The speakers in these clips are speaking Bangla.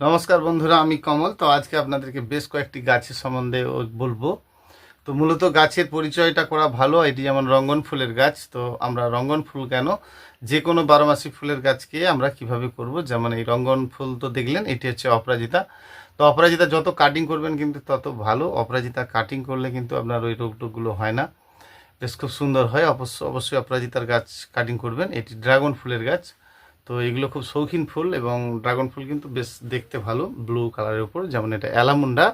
নমস্কার বন্ধুরা, আমি কমল। তো আজকে আপনাদেরকে বেশ কয়েকটি গাছের সম্বন্ধে বলবো। তো মূলত গাছের পরিচয়টা করা ভালো। এটি যেমন রঙ্গন ফুলের গাছ, তো আমরা রঙ্গন ফুল কেন, যে কোনো বারোমাসি ফুলের গাছকে আমরা কিভাবে করব। যেমন এই রঙ্গন ফুল তো দেখলেন, এটি হচ্ছে অপরাজিতা। তো অপরাজিতা যত কাটিং করবেন কিন্তু তত ভালো। অপরাজিতা কাটিং করলে কিন্তু আপনার ওই রোগ টোগগুলো হয় না, বেশ খুব সুন্দর হয়। অবশ্যই অপরাজিতার গাছ কাটিং করবেন। এটি ড্রাগন ফুলের গাছ। তো এগুলো খুব শৌখিন ফুল এবং ড্রাগন ফুল কিন্তু বেশ দেখতে ভালো, ব্লু কালারের উপর। যেমন এটা অ্যালামুন্ডা।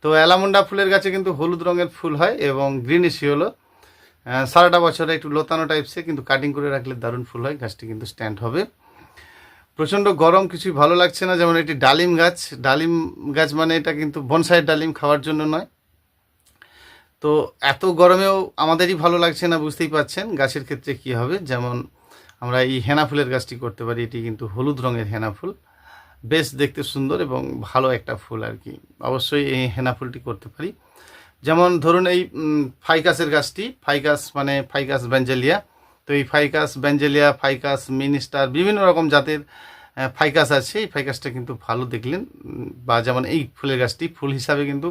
তো অ্যালামুন্ডা ফুলের গাছে কিন্তু হলুদ রঙের ফুল হয় এবং গ্রিনিশই হলো। সারাটা বছরে একটু লতানো টাইপসে, কিন্তু কাটিং করে রাখলে দারুণ ফুল হয়। গাছটি কিন্তু স্ট্যান্ড হবে। প্রচণ্ড গরম, কিছুই ভালো লাগছে না। যেমন এটি ডালিম গাছ। ডালিম গাছ মানে এটা কিন্তু বনসাইয়ের ডালিম, খাওয়ার জন্য নয়। তো এত গরমেও আমাদেরই ভালো লাগছে না, বুঝতেই পারছেন গাছের ক্ষেত্রে কি হবে। যেমন আমরা এই হেনা ফুলের গাছটি করতে পারি। এটি কিন্তু হলুদ রঙের হেনা ফুল, বেশ দেখতে সুন্দর এবং ভালো একটা ফুল আর কি। অবশ্যই এই হেনা ফুলটি করতে পারি। যেমন ধরুন এই ফাইকাসের গাছটি, ফাইকাস মানে ফাইকাস ব্যাঞ্জেলিয়া। তো এই ফাইকাস ব্যাঞ্জেলিয়া, ফাইকাস মিনিস্টার, বিভিন্ন রকম জাতের ফাইকাস আছে। এই ফাইকাসটা কিন্তু ভালো দেখলেন। বা যেমন এই ফুলের গাছটি ফুল হিসাবে কিন্তু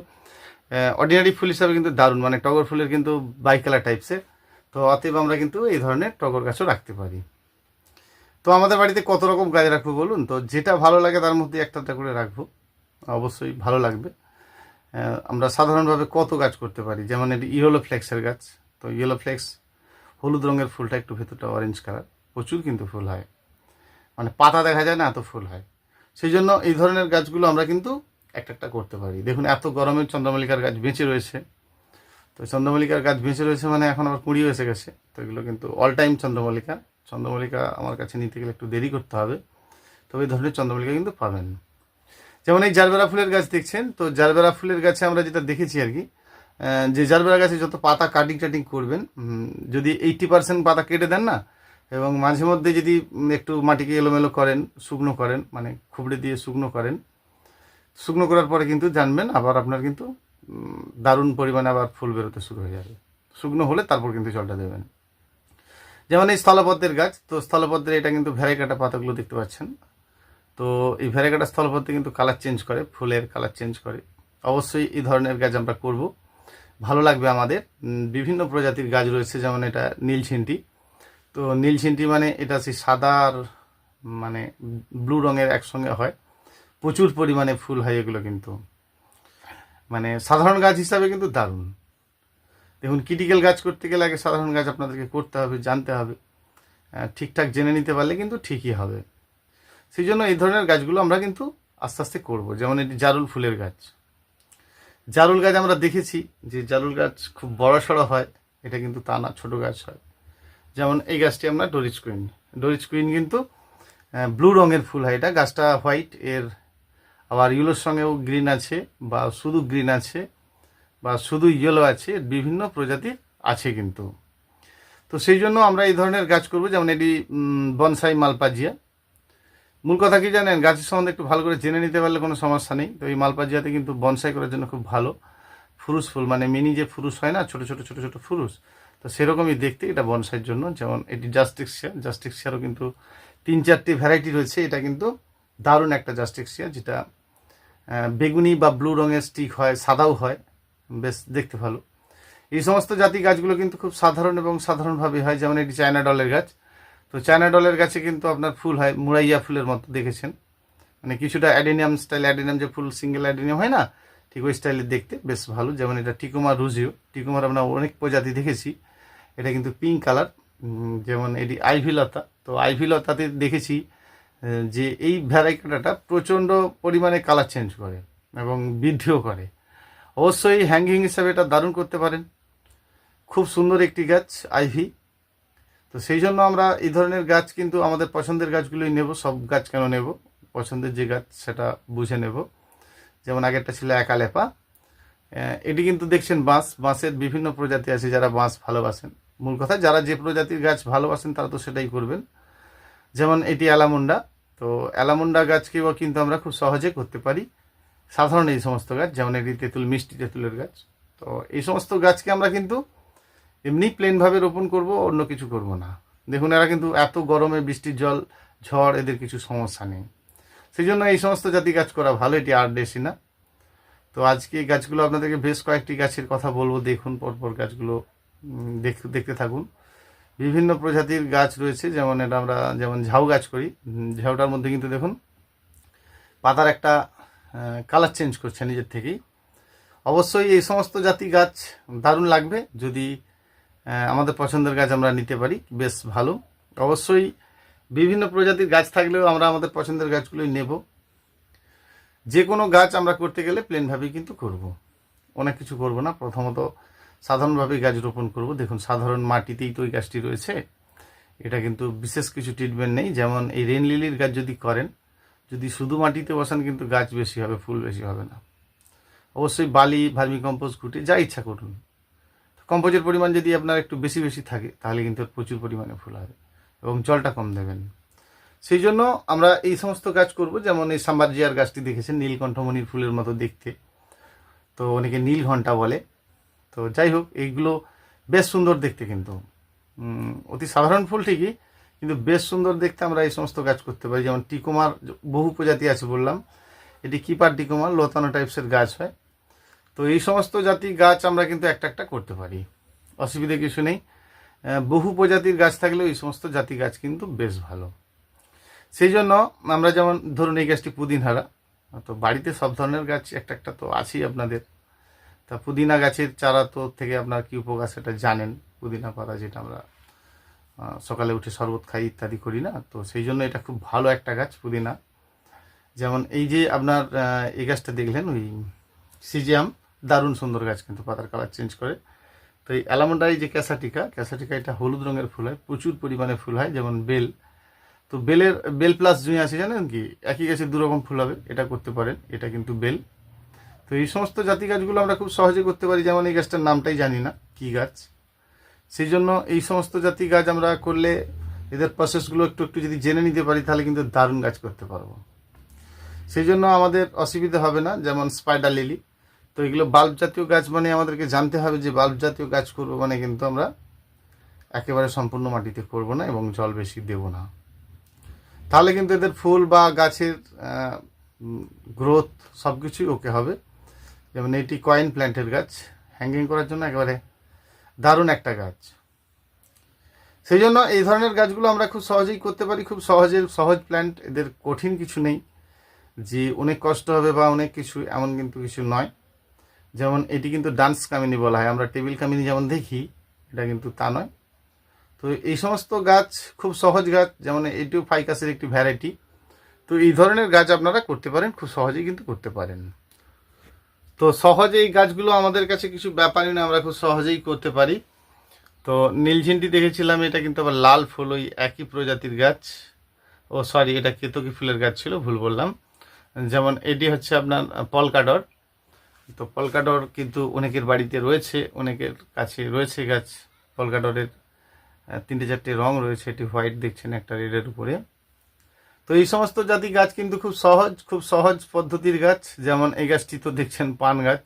অর্ডিনারি ফুল হিসাবে কিন্তু দারুণ, মানে টগর ফুলের কিন্তু বাই কালার টাইপসের। তো অতএব আমরা কিন্তু এই ধরনের টগর গাছও রাখতে পারি। তো আমাদের বাড়িতে কত রকম গাছ রাখবো বলুন? তো যেটা ভালো লাগে তার মধ্যে একটা করে রাখবো, অবশ্যই ভালো লাগবে। আমরা সাধারণভাবে কত গাছ করতে পারি। যেমন এটি ইয়েলো ফ্লেক্সের গাছ। তো ইয়েলো ফ্লেক্স হলুদ রঙের ফুলটা, একটু ভেতরটা অরেঞ্জ কালার, প্রচুর কিন্তু ফুল হয়, মানে পাতা দেখা যায় না, এত ফুল হয়। সেই জন্য এই ধরনের গাছগুলো আমরা কিন্তু একটা করতে পারি। দেখুন এত গরমের চন্দ্রমল্লিকার গাছ বেঁচে রয়েছে। তো চন্দ্রমল্লিকার গাছ বেঁচে রয়েছে মানে এখন আবার কুঁড়িও এসে গেছে। তো এগুলো কিন্তু অল টাইম চন্দ্রমল্লিকা। চন্দ্রমল্লিকা আমার কাছে নিতে গেলে একটু দেরি করতে হবে, তবে এই ধরনের চন্দ্রমল্লিকা কিন্তু পাবেন। যেমন এই জারবেরা ফুলের গাছ দেখছেন। তো জারবেরা ফুলের গাছে আমরা যেটা দেখেছি আর কি, যে জারবেরা গাছে যত পাতা কাটিং টাটিং করবেন, যদি 80% পাতা কেটে দেন না, এবং মাঝে মধ্যে যদি একটু মাটিকে এলোমেলো করেন, শুকনো করেন, মানে খুবড়ে দিয়ে শুকনো করেন, শুকনো করার পরে কিন্তু জানবেন আবার আপনার কিন্তু দারুণ পরিমাণে আবার ফুল বেরোতে শুরু হয়ে যাবে। শুকনো হলে তারপর কিন্তু জলটা দেবেন। যেমন এই স্থলপদ্মের গাছ। তো স্থলপদ্মের এটা কিন্তু ভ্যারাইকাটা পাতাগুলো দেখতে পাচ্ছেন। তো এই ভ্যারাইকাটা স্থলপদ্মে কিন্তু কালার চেঞ্জ করে, ফুলের কালার চেঞ্জ করে। অবশ্যই এই ধরনের গাছ আমরা করব, ভালো লাগবে আমাদের। বিভিন্ন প্রজাতির গাছ রয়েছে। যেমন এটা নীলছিন্টি। তো নীলছিন্টি মানে এটা সেই সাদা আর মানে ব্লু রঙের একসঙ্গে হয়, প্রচুর পরিমাণে ফুল হয় এগুলো। কিন্তু মানে সাধারণ গাছ হিসাবে কিন্তু দারুণ। দেখুন ক্রিটিক্যাল গাছ করতে গেলে আগে সাধারণ গাছ আপনাদেরকে করতে হবে, জানতে হবে। ঠিকঠাক জেনে নিতে পারলে কিন্তু ঠিকই হবে। সেই জন্য এই ধরনের গাছগুলো আমরা কিন্তু আস্তে আস্তে করব। যেমন এটি জারুল ফুলের গাছ। জারুল গাছ আমরা দেখেছি যে জারুল গাছ খুব বড় সড়ো হয়, এটা কিন্তু তা না, ছোটো গাছ হয়। যেমন এই গাছটি আমরা ডরিচ কুইন। ডরিচ কুইন কিন্তু ব্লু রঙের ফুল হয়। এটা গাছটা হোয়াইট, এর আবার ইয়েলোর সঙ্গেও গ্রিন আছে, বা শুধু গ্রিন আছে, বা শুধু ইয়েলো আছে, বিভিন্ন প্রজাতির আছে কিন্তু। তো সেই জন্য আমরা এই ধরনের গাছ করব। যেমন এটি বনসাই মালপাজিয়া। মূল কথা কি জানেন, গাছের সম্বন্ধে একটু ভালো করে জেনে নিতে পারলে কোনো সমস্যা নেই। তো এই মালপাজিয়াতে কিন্তু বনসাই করার জন্য খুব ভালো। ফুরুস ফুল মানে মিনি যে ফুরুস হয় না, ছোট ছোট ছোট ছোট ফুরুস, তো সেরকমই দেখতে এটা বনসাইয়ের জন্য। যেমন এটি জাস্টিক্সিয়া। জাস্টিক্সিয়ারও কিন্তু 3-4টি ভ্যারাইটি রয়েছে। এটা কিন্তু দারুণ একটা জাস্টিক্সিয়া, যেটা বেগুনি বা ব্লু রঙের স্টিক হয়, সাদাও হয়, বেশ দেখতে ভালো। এই সমস্ত জাতি গাছগুলো কিন্তু খুব সাধারণ এবং সাধারণভাবে হয়। যেমন এটি চায়না ডলের গাছ। তো চায়না ডলের গাছে কিন্তু আপনার ফুল হয় মুরাইয়া ফুলের মতো, দেখেছেন, মানে কিছুটা অ্যাডেনিয়াম স্টাইল, অ্যাডেনিয়াম যে ফুল সিঙ্গেল অ্যাডেনিয়াম হয় না, ঠিক ওই স্টাইলের দেখতে, বেশ ভালো। যেমন এটা টিকোমা রুজিও। টিকোমার আমরা অনেক প্রজাতি দেখেছি। এটা কিন্তু পিঙ্ক কালার। যেমন এটি আইভি লতা। তো আইভি লতাতে দেখেছি যে এই ভ্যারাইটিটা প্রচণ্ড পরিমাণে কালার চেঞ্জ করে এবং বৃদ্ধিও করে। অবশ্যই হ্যাঙ্গিং হিসাবে এটা দারুণ করতে পারেন। খুব সুন্দর একটি গাছ আইভি। তো সেই জন্য আমরা এই ধরনের গাছ কিন্তু আমাদের পছন্দের গাছগুলোই নেব। সব গাছ কেন নেব, পছন্দের যে গাছ সেটা বুঝে নেব। যেমন আগেরটা ছিল একালেপা। এটি কিন্তু দেখছেন বাঁশ। বাঁশের বিভিন্ন প্রজাতি আছে, যারা বাঁশ ভালোবাসেন। মূল কথা যারা যে প্রজাতির গাছ ভালোবাসেন তারা তো সেটাই করবেন। যেমন এটি অ্যালামুন্ডা। তো অ্যালামুন্ডা গাছকেও কিন্তু আমরা খুব সহজে করতে পারি। সাধারণ এই সমস্ত গাছ, যেমন এটি তেঁতুল, মিষ্টি তেঁতুলের গাছ। তো এই সমস্ত গাছকে আমরা কিন্তু এমনি প্লেনভাবে রোপণ করব, অন্য কিছু করব না। দেখুন এরা কিন্তু এত গরমে, বৃষ্টির জল, ঝড়, এদের কিছু সমস্যা নেই। সেই জন্য এই সমস্ত জাতি গাছ করা ভালো, এটি আর্টডেসিনা। তো আজকে এই গাছগুলো আপনাদেরকে বেশ কয়েকটি গাছের কথা বলবো, দেখুন পরপর গাছগুলো দেখতে থাকুন। বিভিন্ন প্রজাতির গাছ রয়েছে, যেমন এটা আমরা যেমন ঝাউ গাছ করি, ঝাউটার মধ্যে কিন্তু দেখুন পাতার একটা কালার চেঞ্জ করছে নিজের থেকেই। অবশ্যই এই সমস্ত জাতি গাছ দারুণ লাগবে যদি আমাদের পছন্দের গাছ আমরা নিতে পারি, বেশ ভালো। অবশ্যই বিভিন্ন প্রজাতির গাছ থাকলেও আমরা আমাদের পছন্দের গাছগুলোই নেব। যে কোনো গাছ আমরা করতে গেলে প্লেনভাবেই কিন্তু করব, অনেক কিছু করব না। প্রথমত সাধারণভাবেই গাছ রোপণ করব। দেখুন সাধারণ মাটিতেই তো এই গাছটি রয়েছে, এটা কিন্তু বিশেষ কিছু ট্রিটমেন্ট নেই। যেমন এই রেন লিলির গাছ যদি করেন, যদি শুধু মাটিতে বসান কিন্তু গাছ বেশি হবে, ফুল বেশি হবে না। অবশ্যই বালি, ভার্মি কম্পোস্ট ঘুটে যা ইচ্ছা করুন। কম্পোজের পরিমাণ যদি আপনার একটু বেশি বেশি থাকে তাহলে কিন্তু প্রচুর পরিমাণে ফুল হবে, এবং জলটা কম দেবেন। সেই জন্য আমরা এই সমস্ত গাছ করব। যেমন এই সাম্বারজিয়ার গাছটি দেখেছেন, নীলকণ্ঠমণির ফুলের মতো দেখতে, তো অনেকে নীল ঘণ্টা বলে। তো যাই হোক, এইগুলো বেশ সুন্দর দেখতে, কিন্তু অতি সাধারণ ফুল ঠিকই, কিন্তু বেশ সুন্দর দেখতে। আমরা এই সমস্ত গাছ করতে পারি। যেমন টিকোমার বহু প্রজাতি আছে বললাম, এটি কিপার টিকোমার লতানো টাইপসের গাছ হয়। তো এই সমস্ত জাতি গাছ আমরা কিন্তু একটা একটা করতে পারি, অসুবিধা কিছু নেই। বহু প্রজাতির গাছ থাকলেও এই সমস্ত জাতি গাছ কিন্তু বেশ ভালো। সেই জন্য আমরা যেমন ধরুন এই গাছটি পুদিনহারা, তো বাড়িতে সব ধরনের গাছ একটা একটা তো আছেই আপনাদের। তা পুদিনা গাছের চারা তো থেকে আপনার কী উপকার সেটা জানেন। পুদিনা পাতা যেটা আমরা সকালে উঠে শরবত খাই ইত্যাদি করি না, তো সেই জন্য এটা খুব ভালো একটা গাছ পুদিনা। যেমন এই যে আপনার এই গাছটা দেখলেন, ওই সিজিয়াম, দারুণ সুন্দর গাছ, কিন্তু পাতার কালার চেঞ্জ করে। তো এই অ্যালামন্ডাই যে ক্যাসাটিকা এটা হলুদ রঙের ফুল হয়, প্রচুর পরিমাণে ফুল হয়। যেমন বেল, তো বেল প্লাস জুঁই আছে জানেন কি, একই গাছে দুরকম ফুল হবে, এটা করতে পারেন, এটা কিন্তু বেল। তো এই সমস্ত জাতি গাছগুলো আমরা খুব সহজে করতে পারি। যেমন এই গাছটার নামটাই জানি না কি গাছ, সেই জন্য এই সমস্ত জাতি গাছ আমরা করলে এদের প্রসেসগুলো একটু একটু যদি জেনে নিতে পারি তাহলে কিন্তু দারুণ গাছ করতে পারবো। সেই জন্য আমাদের অসুবিধা হবে না। যেমন স্পাইডার লিলি, তো এগুলো বাল্ব জাতীয় গাছ, মানে আমাদেরকে জানতে হবে যে বাল্ব জাতীয় গাছ করবো মানে কিন্তু আমরা একেবারে সম্পূর্ণ মাটিতে করব না এবং জল বেশি দেব না, তাহলে কিন্তু এদের ফুল বা গাছের গ্রোথ সব কিছুই ওকে হবে। যেমন এটি কয়েন প্ল্যান্টের গাছ, হ্যাঙ্গিং করার জন্য একেবারে দারুণ একটা গাছ। সেই জন্য এই ধরনের গাছগুলো আমরা খুব সহজেই করতে পারি, খুব সহজ প্ল্যান্ট, এদের কঠিন কিছু নেই যে অনেক কষ্ট হবে বা অনেক কিছু, এমন কিন্তু কিছু নয়। যেমন এটি কিন্তু ডান্স কামিনী বলা হয়, আমরা টেবিল কামিনী যেমন দেখি, এটা কিন্তু তা নয়। তো এই সমস্ত গাছ খুব সহজ গাছ, যেমন এটিও ফাইকাসের একটি ভ্যারাইটি। তো এই ধরনের গাছ আপনারা করতে পারেন, খুব সহজেই কিন্তু করতে পারেন। তো সহজে এই গাছগুলো আমাদের কাছে কিছু ব্যাপারই না, আমরা খুব সহজেই করতে পারি। তো নীলঝিন্টি দেখেছিলাম, এটা কিন্তু আবার লাল ফুল, ওই একই প্রজাতির গাছ। ও সরি, এটা কেতকী ফুলের গাছ ছিল, ভুল বললাম। যেমন এটি হচ্ছে আপনার পলকাডর। তো পলকাডর কিন্তু অনেকের বাড়িতে রয়েছে, অনেকের কাছে রয়েছে গাছ। পলকাডরের 3-4টে রং রয়েছে, এটি হোয়াইট দেখছেন একটা রেডের উপরে। তো এই সমস্ত জাতি গাছ কিন্তু খুব সহজ পদ্ধতির গাছ। যেমন এই গাছটি তো দেখছেন পান গাছ,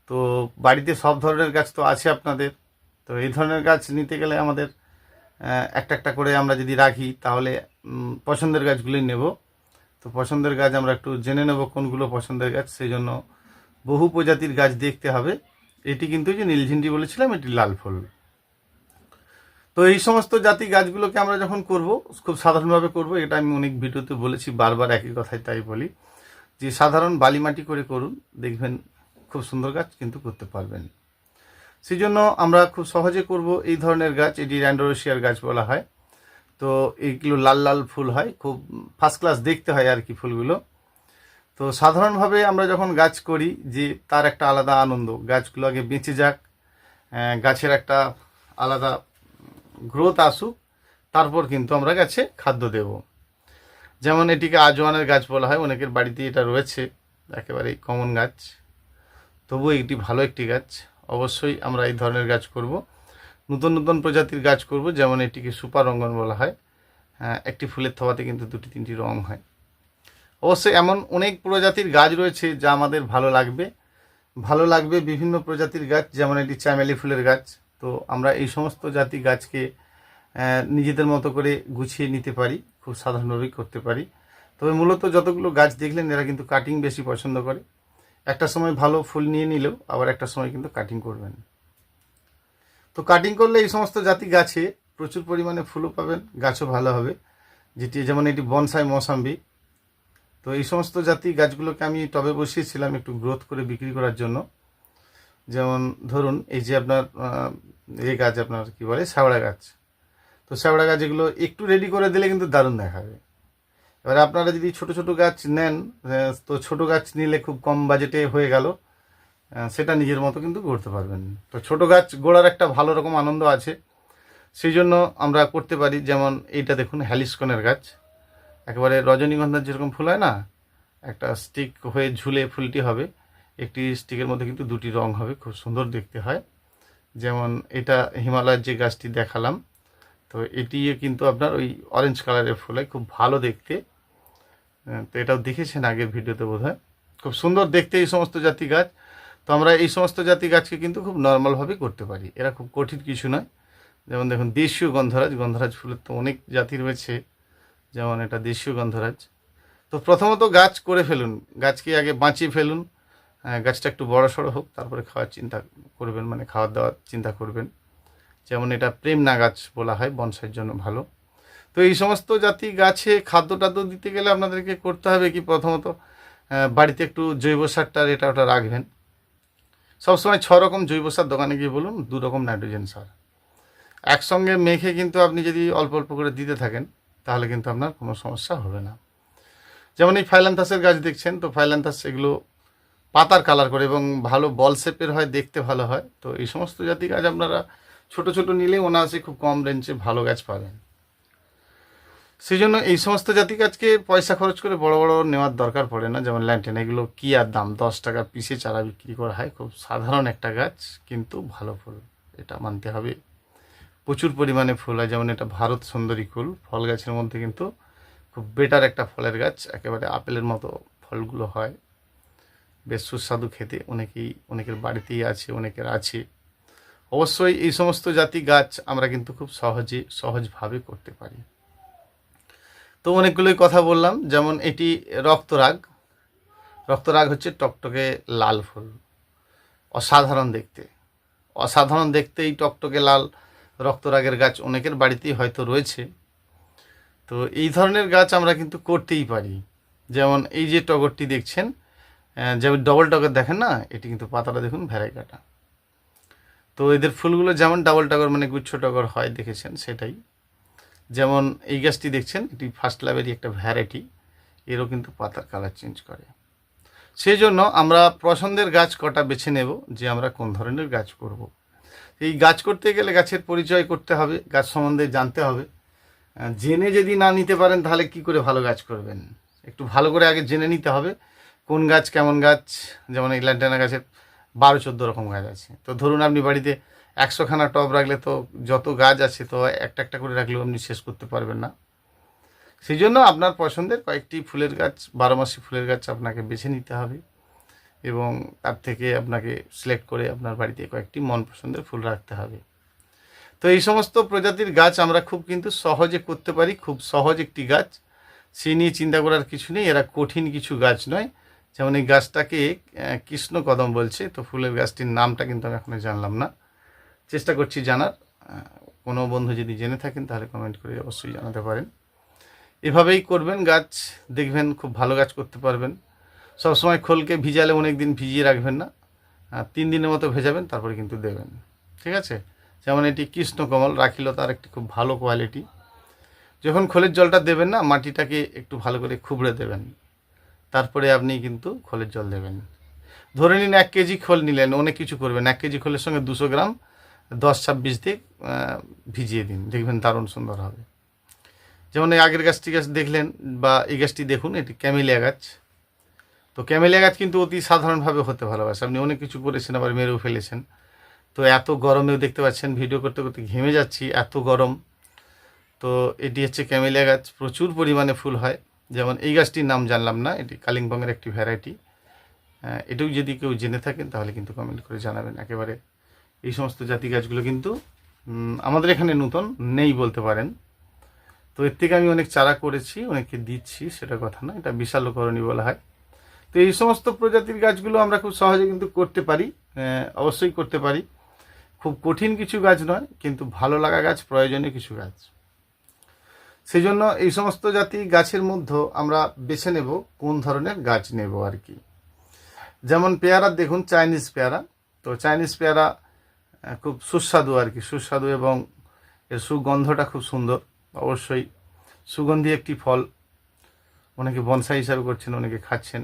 তো বাড়িতে সব ধরনের গাছ তো আছে আপনাদের। তো এই ধরনের গাছ নিতে গেলে আমাদের একটা একটা করে আমরা যদি রাখি তাহলে পছন্দের গাছগুলোই নেব। তো পছন্দের গাছ আমরা একটু জেনে নেব কোনগুলো পছন্দের গাছ, সেই জন্য বহু প্রজাতির গাছ দেখতে হবে। এটি কিন্তু যে নীলঝিন্ডি বলেছিলাম, এটি লাল ফুল। তো এই সমস্ত জাতি গাছগুলোকে আমরা যখন করব খুব সাধারণভাবে করব, এটা আমি অনেক ভিডিওতে বলেছি, বারবার একই কথাই তাই বলি যে সাধারণ বালি মাটি করে করুন, দেখবেন খুব সুন্দর গাছ কিন্তু করতে পারবেন। সেই জন্য আমরা খুব সহজে করব এই ধরনের গাছ, এটি র্যান্ডোরেশিয়ার গাছ বলা হয়। তো এইগুলো লাল লাল ফুল হয়, খুব ফার্স্ট ক্লাস দেখতে হয় আর কি ফুলগুলো। তো সাধারণভাবে আমরা যখন গাছ করি যে তার একটা আলাদা আনন্দ, গাছগুলো আগে বেঁচে যাক, গাছের একটা আলাদা গ্রোথ আসুক, তারপর কিন্তু আমরা গাছে খাদ্য দেব। যেমন এটিকে আজওয়ানের গাছ বলা হয়, অনেকের বাড়িতে এটা রয়েছে, একেবারেই কমন গাছ, তবু এটি ভালো একটি গাছ। অবশ্যই আমরা এই ধরনের গাছ করব, নতুন নতুন প্রজাতির গাছ করব। যেমন এটিকে সুপার রঙ্গন বলা হয়, একটি ফুলের থবাতে কিন্তু 2-3টি রং হয়। অবশ্যই এমন অনেক প্রজাতির গাছ রয়েছে যা আমাদের ভালো লাগবে বিভিন্ন প্রজাতির গাছ। যেমন এটি চামেলি ফুলের গাছ, তো আমরা এই সমস্ত জাতি গাছকে নিজেদের মতো করে গুছিয়ে নিতে পারি, খুব সাধারণভাবেই করতে পারি। তো তবে মূলত যতগুলো গাছ দেখলেন এরা কিন্তু কাটিং বেশি পছন্দ করে। একটা সময় ভালো ফুল নিয়ে নিলেও আবার একটা সময় কিন্তু কাটিং করবেন। তো কাটিং করলে এই সমস্ত জাতি গাছে প্রচুর পরিমাণে ফুলও পাবেন, গাছও ভালো হবে। যেটি যেমন এটি বনসাই মৌসাম্বি। তো এই সমস্ত জাতি গাছগুলোকে আমি টবে বসিয়েছিলাম একটু গ্রোথ করে বিক্রি করার জন্য। যেমন ধরুন এই যে আপনার এই গাছ আপনার কি বলে শ্যাওড়া গাছ। তো শ্যাওড়া গাছ এগুলো একটু রেডি করে দিলে কিন্তু দারুণ দেখাবে। এবারে আপনারা যদি ছোট ছোট গাছ নেন, তো ছোট গাছ নিলে খুব কম বাজেটে হয়ে গেল, সেটা নিজের মতো কিন্তু করতে পারবেন। তো ছোট গাছ গোড়ার একটা ভালো রকম আনন্দ আছে, সেই জন্য আমরা করতে পারি। যেমন এইটা দেখুন হ্যালিসকনের গাছ, একেবারে রজনীগন্ধার যেরকম ফুল হয় না, একটা স্টিক হয়ে ঝুলে ফুলটি হবে, একটি স্টিকের মধ্যে কিন্তু দুটি রং হবে, খুব সুন্দর দেখতে হয়। যেমন এটা হিমালয়ের যে গাছটি দেখালাম, তো এটি কিন্তু আপনার ওই অরেঞ্জ কালারের ফুল হয়, খুব ভালো দেখতে। তো এটাও দেখেছেন আগের ভিডিওতে বোধহয়, খুব সুন্দর দেখতে এই সমস্ত জাতি গাছ। তো আমরা এই সমস্ত জাতি গাছকে কিন্তু খুব নর্মালভাবে করতে পারি, এরা খুব কঠিন কিছু নয়। যেমন দেখুন দেশীয় গন্ধরাজ, গন্ধরাজ ফুলের তো অনেক জাতি রয়েছে, যেমন এটা দেশীয় গন্ধরাজ। তো প্রথমত গাছ করে ফেলুন, গাছকে আগে বাঁচিয়ে ফেলুন, গাছটা একটু বড় সড়ো হোক, তারপরে খাওয়ার চিন্তা করবেন, মানে খাওয়ার দাওয়ার চিন্তা করবেন। যেমন এটা প্রেমনা গাছ বলা হয়, বনসাইয়ের জন্য ভালো। তো এই সমস্ত জাতি গাছে খাদ্য টাদ্য দিতে গেলে আপনাদেরকে করতে হবে কি, প্রথমত বাড়িতে একটু জৈব সারটা এটা ওটা রাখবেন। সবসময় 6 রকম জৈব সার দোকানে গিয়ে বলুন 2 রকম নাইট্রোজেন সার একসঙ্গে মেখে কিন্তু আপনি যদি অল্প অল্প করে দিতে থাকেন, তাহলে কিন্তু আপনার কোনো সমস্যা হবে না। যেমন এই ফাইলান্থাসের গাছ দেখছেন, তো ফাইলান্থাস এগুলো পাতার কালার করে এবং ভালো বল শেপের হয়, দেখতে ভালো হয়। তো এই সমস্ত জাতি গাছ আপনারা ছোট ছোট নিলে অনায়াসে খুব কম রেঞ্জে ভালো গাছ পাবেন। সেই জন্য এই সমস্ত জাতি গাছকে পয়সা খরচ করে বড় বড় নেওয়ার দরকার পড়ে না। যেমন ল্যান্টেন, এগুলো কি আর দাম, 10 টাকা পিসে চারা বিক্রি করা হয়, খুব সাধারণ একটা গাছ, কিন্তু ভালো ফুল, এটা মানতে হবে। প্রচুর পরিমাণে ফুল হয়। যেমন এটা ভারত সুন্দরী ফুল, ফল গাছের মধ্যে কিন্তু খুব বেটার একটা ফলের গাছ, একেবারে আপেলের মতো ফলগুলো হয়, বেশ সুস্বাদু খেতে, অনেকের বাড়িতেই আছে, অনেকের আছে। অবশ্যই এই সমস্ত জাতি গাছ আমরা কিন্তু খুব সহজভাবে করতে পারি। তো অনেকগুলোই কথা বললাম। যেমন এটি রক্তরাগ, রক্তরাগ হচ্ছে টকটকে লাল ফুল, অসাধারণ দেখতে, অসাধারণ দেখতে এই টকটকে লাল রক্তরাগের গাছ অনেকের বাড়িতেই হয়তো রয়েছে। তো এই ধরনের গাছ আমরা কিন্তু করতেই পারি। যেমন এই যে টগরটি দেখছেন, যেমন ডবল টগর দেখেন না, এটি কিন্তু পাতাটা দেখুন ভেড়াই কাটা। তো এদের ফুলগুলো যেমন ডাবল টগর মানে গুচ্ছ টগর হয়, দেখেছেন সেটাই। যেমন এই গাছটি দেখছেন, এটি ফার্স্ট লাভেরই একটা ভ্যারাইটি, এরও কিন্তু পাতার কালার চেঞ্জ করে। সেই জন্য আমরা পছন্দের গাছ কটা বেছে নেব যে আমরা কোন ধরনের গাছ করব। এই গাছ করতে গেলে গাছের পরিচয় করতে হবে, গাছ সম্বন্ধে জানতে হবে। জেনে যদি না নিতে পারেন তাহলে কি করে ভালো গাছ করবেন। একটু ভালো করে আগে জেনে নিতে হবে কোন গাছ কেমন গাছ। যেমন এই ল্যান্টানা গাছের 12-14 রকম গাছ আছে। তো ধরুন আপনি বাড়িতে 100খানা টব রাখলে তো যত গাছ আছে তো একটা একটা করে রাখলেও আপনি শেষ করতে পারবেন না। সেই জন্য আপনার পছন্দের কয়েকটি ফুলের গাছ, 12 মাসি ফুলের গাছ আপনাকে বেছে নিতে হবে এবং তার থেকে আপনাকে সিলেক্ট করে আপনার বাড়িতে কয়েকটি মন পছন্দের ফুল রাখতে হবে। তো এই সমস্ত প্রজাতির গাছ আমরা খুব কিন্তু সহজে করতে পারি, খুব সহজ একটি গাছ, সেই নিয়ে চিন্তা করার কিছু নেই। এরা কঠিন কিছু গাছ নয়। যেমন এই গাছটাকে কৃষ্ণ কদম বলছে, তো ফুলের গাছটির নামটা কিন্তু আমি এখনো জানলাম না, চেষ্টা করছি জানার। কোনো বন্ধু যদি জেনে থাকেন তাহলে কমেন্ট করে অবশ্যই জানাতে পারেন। এভাবেই করবেন গাছ, দেখবেন খুব ভালো গাছ করতে পারবেন। সবসময় খোলকে ভিজালে অনেক দিন ভিজিয়ে রাখবেন না, 3 দিনের মতো ভেজাবেন, তারপরে কিন্তু দেবেন, ঠিক আছে। যেমন এটি কৃষ্ণকমল রাখিলতার একটি খুব ভালো কোয়ালিটি। যখন খোলের জলটা দেবেন না, মাটিটাকে একটু ভালো করে খুবড়ে দেবেন, তারপরে আপনি কিন্তু খোলের জল দেবেন। ধরে নিন 1 কেজি খোল নিলেন, অনেক কিছু করবেন, 1 কেজি খোলের সঙ্গে 200 গ্রাম 10-26 দিয়ে ভিজিয়ে দিন, দেখবেন দারুণ সুন্দর হবে। যেমন এই আগের গাছটি দেখলেন বা এই গাছটি দেখুন, এটি ক্যামেলিয়া গাছ। তো ক্যামেলিয়া গাছ কিন্তু অতি সাধারণভাবে হতে ভালোবাসে, আপনি অনেক কিছু করেছেন আবার মেরেও ফেলেছেন। তো এত গরমেও দেখতে পাচ্ছেন, ভিডিও করতে করতে ঘেমে যাচ্ছি, এত গরম। তো এটি হচ্ছে ক্যামেলিয়া গাছ, প্রচুর পরিমাণে ফুল হয়। যেমন এই গাছটির নাম জানলাম না, এটি কালিম্পংয়ের একটি ভ্যারাইটি। এটাও যদি কেউ জেনে থাকেন তাহলে কিন্তু কমেন্ট করে জানাবেন। একেবারে এই সমস্ত জাতি গাছগুলো কিন্তু আমাদের এখানে নতুন নেই বলতে পারেন। তো এর থেকে আমি অনেক চারা করেছি, অনেককে দিচ্ছি, সেটা কথা না, এটা বিশালকরণী বলা হয়। তো এই সমস্ত প্রজাতির গাছগুলো আমরা খুব সহজে কিন্তু করতে পারি, অবশ্যই করতে পারি। খুব কঠিন কিছু গাছ নয়, কিন্তু ভালো লাগা গাছ, প্রয়োজনীয় কিছু গাছ। সেই জন্য এই সমস্ত জাতি গাছের মধ্যে আমরা বেছে নেব কোন ধরনের গাছ নেব আর কি। যেমন পেয়ারা দেখুন, চাইনিজ পেয়ারা। তো চাইনিজ পেয়ারা খুব সুস্বাদু আর কি, সুস্বাদু, এবং এর সুগন্ধটা খুব সুন্দর। অবশ্যই সুগন্ধি একটি ফল, অনেকে বনসাই হিসাবে করছেন, অনেকে খাচ্ছেন।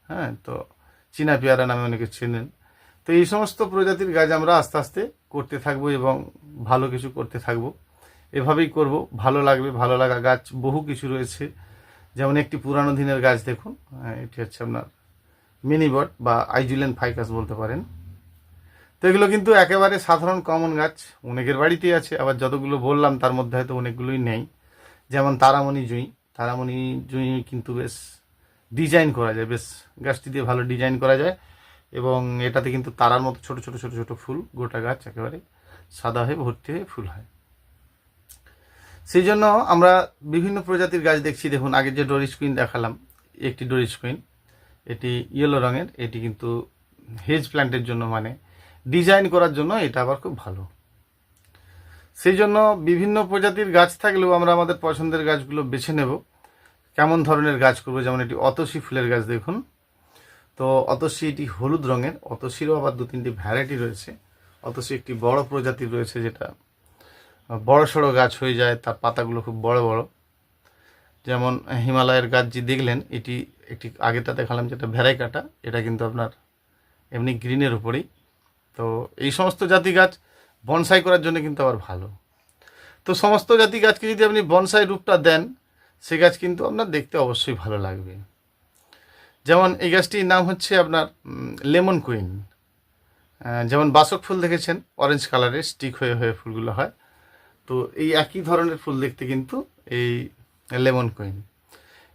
হ্যাঁ, তো চীনা পেয়ারা নামে অনেকে চেনেন। তো এই সমস্ত প্রজাতির গাছ আমরা আস্তে আস্তে করতে থাকবো এবং ভালো কিছু করতে থাকবো। এভাবেই করব, ভালো লাগবে। ভালো লাগা গাছ বহু কিছু রয়েছে। যেমন একটি পুরানো দিনের গাছ দেখুন, এটি হচ্ছে আপনার মিনিবট বা আইজুলেন ফাইকাস বলতে পারেন। তো এগুলো কিন্তু একেবারে সাধারণ কমন গাছ, অনেকের বাড়িতেই আছে। আবার যতগুলো বললাম তার মধ্যে হয়তো অনেকগুলোই নেই। যেমন তারামণি জুঁই। তারামণি জুঁই কিন্তু বেশ ডিজাইন করা যায়, বেশ গাছটি দিয়ে ভালো ডিজাইন করা যায়, এবং এটাতে কিন্তু তারার মতো ছোট ছোট ছোট ছোট ফুল, গোটা গাছ একেবারে সাদা হয়ে ভর্তি হয়ে ফুল হয়। সেই জন্য আমরা বিভিন্ন প্রজাতির গাছ দেখছি। দেখুন, আগে যে ডোরিস কুইন দেখালাম, একটি ডোরিস কুইন, এটি ইয়েলো রঙের। এটি কিন্তু হেজ প্ল্যান্টের জন্য, মানে ডিজাইন করার জন্য এটা আবার খুব ভালো। সেই জন্য বিভিন্ন প্রজাতির গাছ থাকলেও আমরা আমাদের পছন্দের গাছগুলো বেছে নেব, কেমন ধরনের গাছ করবো। যেমন এটি অতসী ফুলের গাছ দেখুন। তো অতসী এটি হলুদ রঙের। অতসীরও আবার 2-3টি ভ্যারাইটি রয়েছে। অতসী একটি বড় প্রজাতির রয়েছে, যেটা বড় সড়ো গাছ হয়ে যায়, তার পাতাগুলো খুব বড় বড়। যেমন হিমালয়ের গাছ যে দেখলেন, এটি একটি আগেটা দেখালাম যেটা ভ্যারাইকাটা, এটা কিন্তু আপনার এমনি গ্রিনের উপরেই। তো এই সমস্ত জাতি গাছ বনসাই করার জন্য কিন্তু আবার ভালো। তো সমস্ত জাতি গাছকে যদি আপনি বনসাই রূপটা দেন, সে গাছ কিন্তু আপনার দেখতে অবশ্যই ভালো লাগবে। যেমন এই গাছটির নাম হচ্ছে আপনার লেমন কুইন। যেমন বাসক ফুল দেখেছেন, অরেঞ্জ কালারের স্টিক হয়ে হয়ে ফুলগুলো হয়। তো এই একই ধরনের ফুল দেখতে কিন্তু এই লেমন কুইন।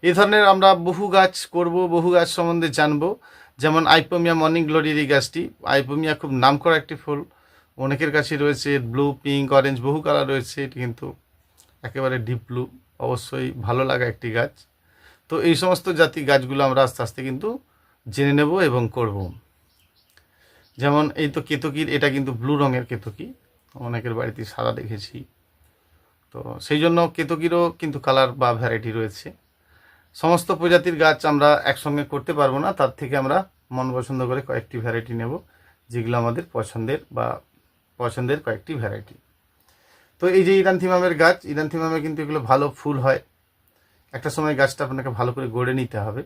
এই ধরনের আমরা বহু গাছ করব, বহু গাছ সম্বন্ধে জানবো। যেমন আইপোমিয়া মর্নিং গ্লোরির এই গাছটি। আইপোমিয়া খুব নামকরা একটি ফুল, অনেকের কাছে রয়েছে ব্লু, পিঙ্ক, অরেঞ্জ, বহু কালার রয়েছে। এটি কিন্তু একেবারে ডিপ ব্লু, অবশ্যই ভালো লাগা একটি গাছ। তো এই সমস্ত জাতি গাছগুলো আমরা আস্তে আস্তে কিন্তু জেনে নেব এবং করব। যেমন এই তো কেতকীর, এটা কিন্তু ব্লু রঙের কেতকী, অনেকের বাড়িতে সাদা দেখেছি। তো সেই জন্য কেতকীরও কিন্তু কালার বা ভ্যারাইটি রয়েছে। সমস্ত প্রজাতির গাছ আমরা একসঙ্গে করতে পারবো না, তার থেকে আমরা মন পছন্দ করে কয়েকটি ভ্যারাইটি নেব, যেগুলো আমাদের পছন্দের কয়েকটি ভ্যারাইটি। তো এই যে ইরানথিমামের গাছ, ইরানথিমামে কিন্তু এগুলো ভালো ফুল হয়। একটা সময় গাছটা আপনাকে ভালো করে গড়ে নিতে হবে,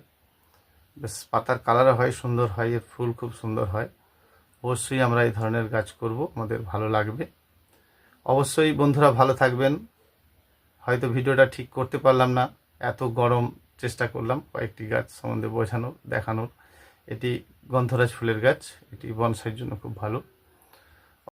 বেশ পাতার কালারও হয়, সুন্দর হয়, এর ফুল খুব সুন্দর হয়। অবশ্যই আমরা এই ধরনের গাছ করব, আমাদের ভালো লাগবে। অবশ্যই বন্ধুরা ভালো থাকবেন। হয়তো ভিডিওটা ঠিক করতে পারলাম না, এত গরম, চেষ্টা করলাম কয়েকটি গাছ সম্বন্ধে বোঝানোর, দেখানোর। এটি গন্ধরাজ ফুলের গাছ, এটি বনসাইয়ের জন্য খুব ভালো।